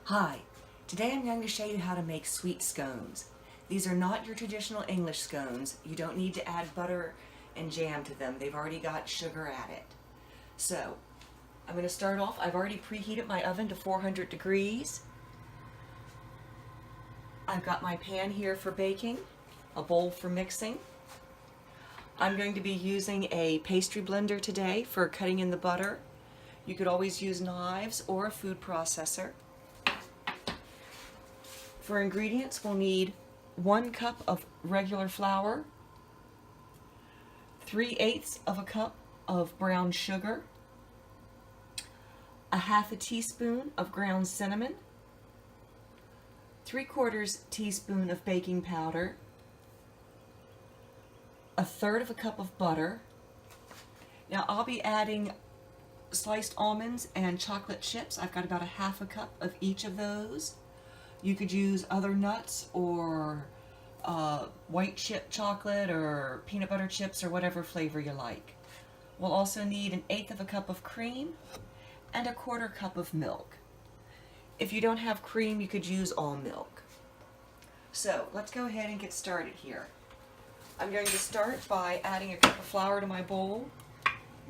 Hi, today I'm going to show you how to make sweet scones. These are not your traditional English scones. You don't need to add butter and jam to them. They've already got sugar at it. So, I'm going to start off. I've already preheated my oven to 400 degrees. I've got my pan here for baking, a bowl for mixing. I'm going to be using a pastry blender today for cutting in the butter. You could always use knives or a food processor. For ingredients, we'll need 1 cup of regular flour, 3/8 of a cup of brown sugar, a half a teaspoon of ground cinnamon, 3/4 teaspoon of baking powder, a third of a cup of butter. Now I'll be adding sliced almonds and chocolate chips. I've got about a half a cup of each of those. You could use other nuts or white chip chocolate or peanut butter chips or whatever flavor you like. We'll also need 1/8 of a cup of cream and 1/4 cup of milk. If you don't have cream, you could use all milk. So let's go ahead and get started here. I'm going to start by adding a cup of flour to my bowl.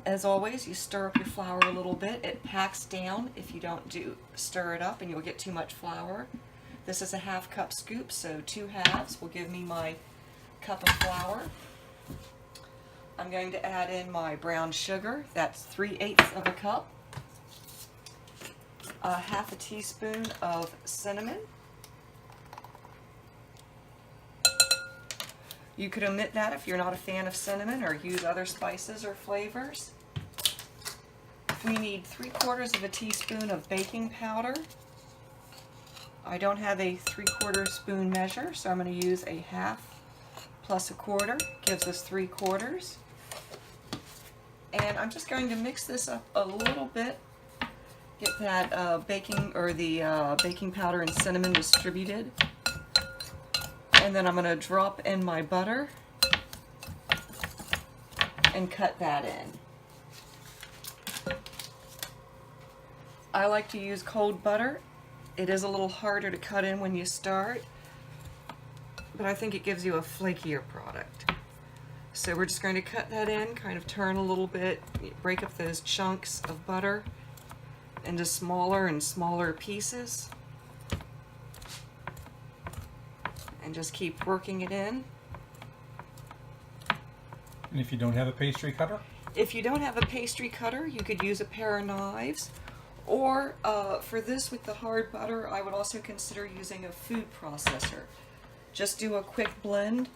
As always, you stir up your flour a little bit. It packs down if you don't stir it up, and you'll get too much flour. This is a half cup scoop, so 2 halves will give me my cup of flour. I'm going to add in my brown sugar. That's 3/8 of a cup. A half a teaspoon of cinnamon. You could omit that if you're not a fan of cinnamon, or use other spices or flavors. We need 3/4 of a teaspoon of baking powder. I don't have a 3/4 spoon measure, so I'm going to use a half plus 1/4, gives us 3/4. And I'm just going to mix this up a little bit, get that baking powder and cinnamon distributed. And then I'm going to drop in my butter and cut that in. I like to use cold butter. It is a little harder to cut in when you start, but I think it gives you a flakier product. So we're just going to cut that in, kind of turn a little bit, break up those chunks of butter into smaller and smaller pieces, and just keep working it in. And if you don't have a pastry cutter? If you don't have a pastry cutter, you could use a pair of knives. Or for this with the hard butter, I would also consider using a food processor. Just do a quick blend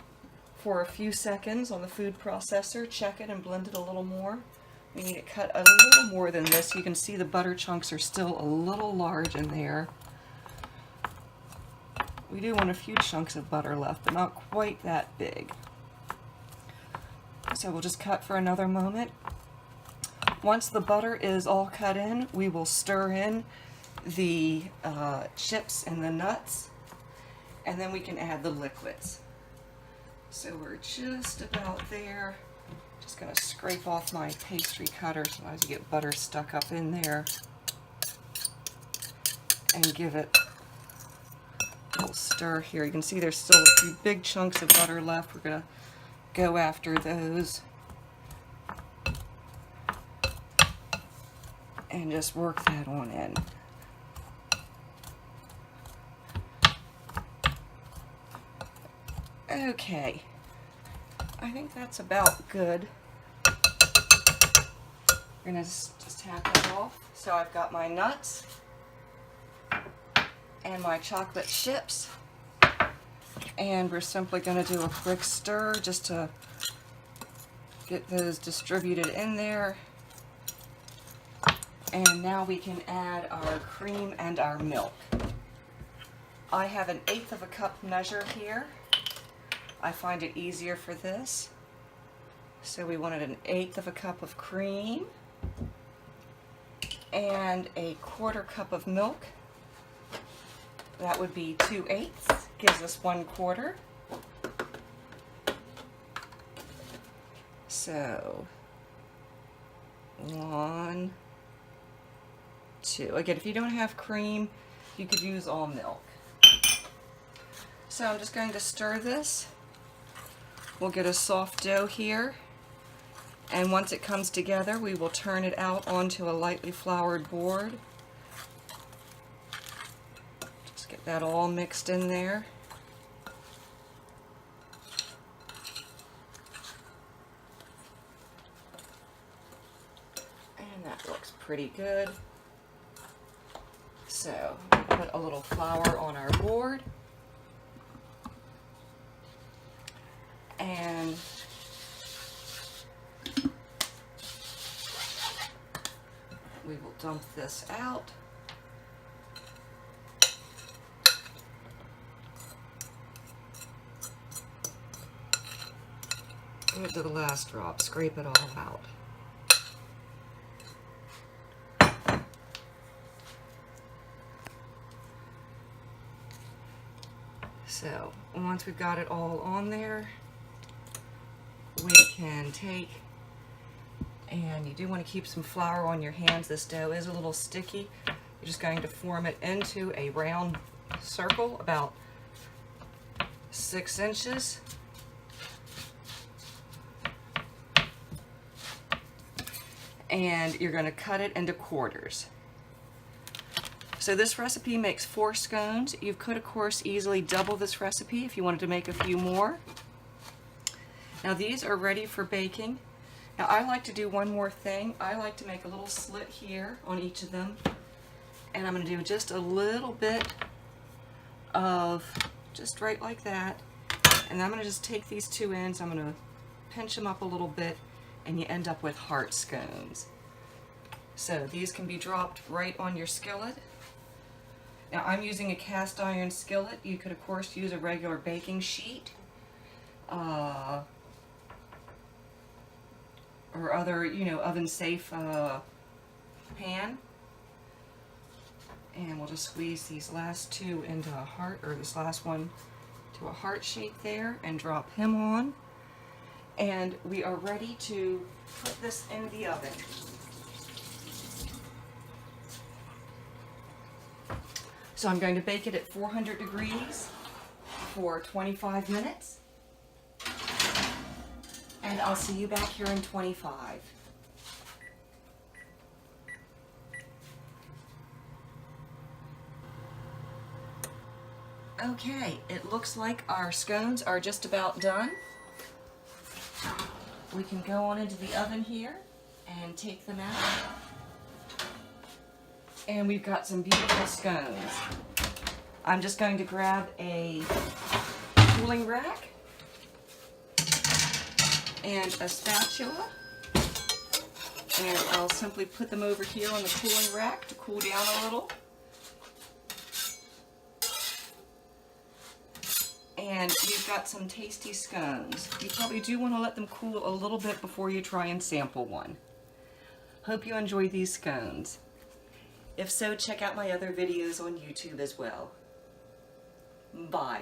for a few seconds on the food processor, check it and blend it a little more. We need it cut a little more than this. You can see the butter chunks are still a little large in there. We do want a few chunks of butter left, but not quite that big. So we'll just cut for another moment. Once the butter is all cut in, we will stir in the chips and the nuts, and then we can add the liquids. So we're just about there. Just going to scrape off my pastry cutter, sometimes you get butter stuck up in there, and give it a little stir here. You can see there's still a few big chunks of butter left. We're going to go after those and just work that on in. Okay, I think that's about good. We're going to just tap that off. So I've got my nuts and my chocolate chips, and we're simply going to do a quick stir just to get those distributed in there. And now we can add our cream and our milk. I have 1/8 of a cup measure here. I find it easier for this. So we wanted 1/8 of a cup of cream and 1/4 cup of milk. That would be 2/8, gives us 1/4. So 1, 2. Again, if you don't have cream, You could use all milk. So I'm just going to stir this. We'll get a soft dough here. And once it comes together, we will turn it out onto a lightly floured board. Just get that all mixed in there. And that looks pretty good. So, put a little flour on our board. And we will dump this out. Get to the last drop, scrape it all out. So, once we've got it all on there, we can take, and you do want to keep some flour on your hands. This dough is a little sticky. You're just going to form it into a round circle about 6 inches. And you're going to cut it into quarters. So this recipe makes 4 scones. You could, of course, easily double this recipe if you wanted to make a few more. Now these are ready for baking. Now I like to do one more thing. I like to make a little slit here on each of them. And I'm going to do just a little bit of, just right like that. And I'm going to just take these 2 ends, I'm going to pinch them up a little bit, and you end up with heart scones. So these can be dropped right on your skillet. Now I'm using a cast iron skillet. You could of course use a regular baking sheet. Or other, oven safe pan. And we'll just squeeze these last 2 into a heart, or this last one to a heart shape there, and drop him on. And we are ready to put this in the oven. So I'm going to bake it at 400 degrees for 25 minutes. And I'll see you back here in 25. Okay, it looks like our scones are just about done. We can go on into the oven here and take them out. And we've got some beautiful scones. I'm just going to grab a cooling rack and a spatula, and I'll simply put them over here on the cooling rack to cool down a little. And we've got some tasty scones. You probably do want to let them cool a little bit before you try and sample one. Hope you enjoy these scones. If so, check out my other videos on YouTube as well. Bye.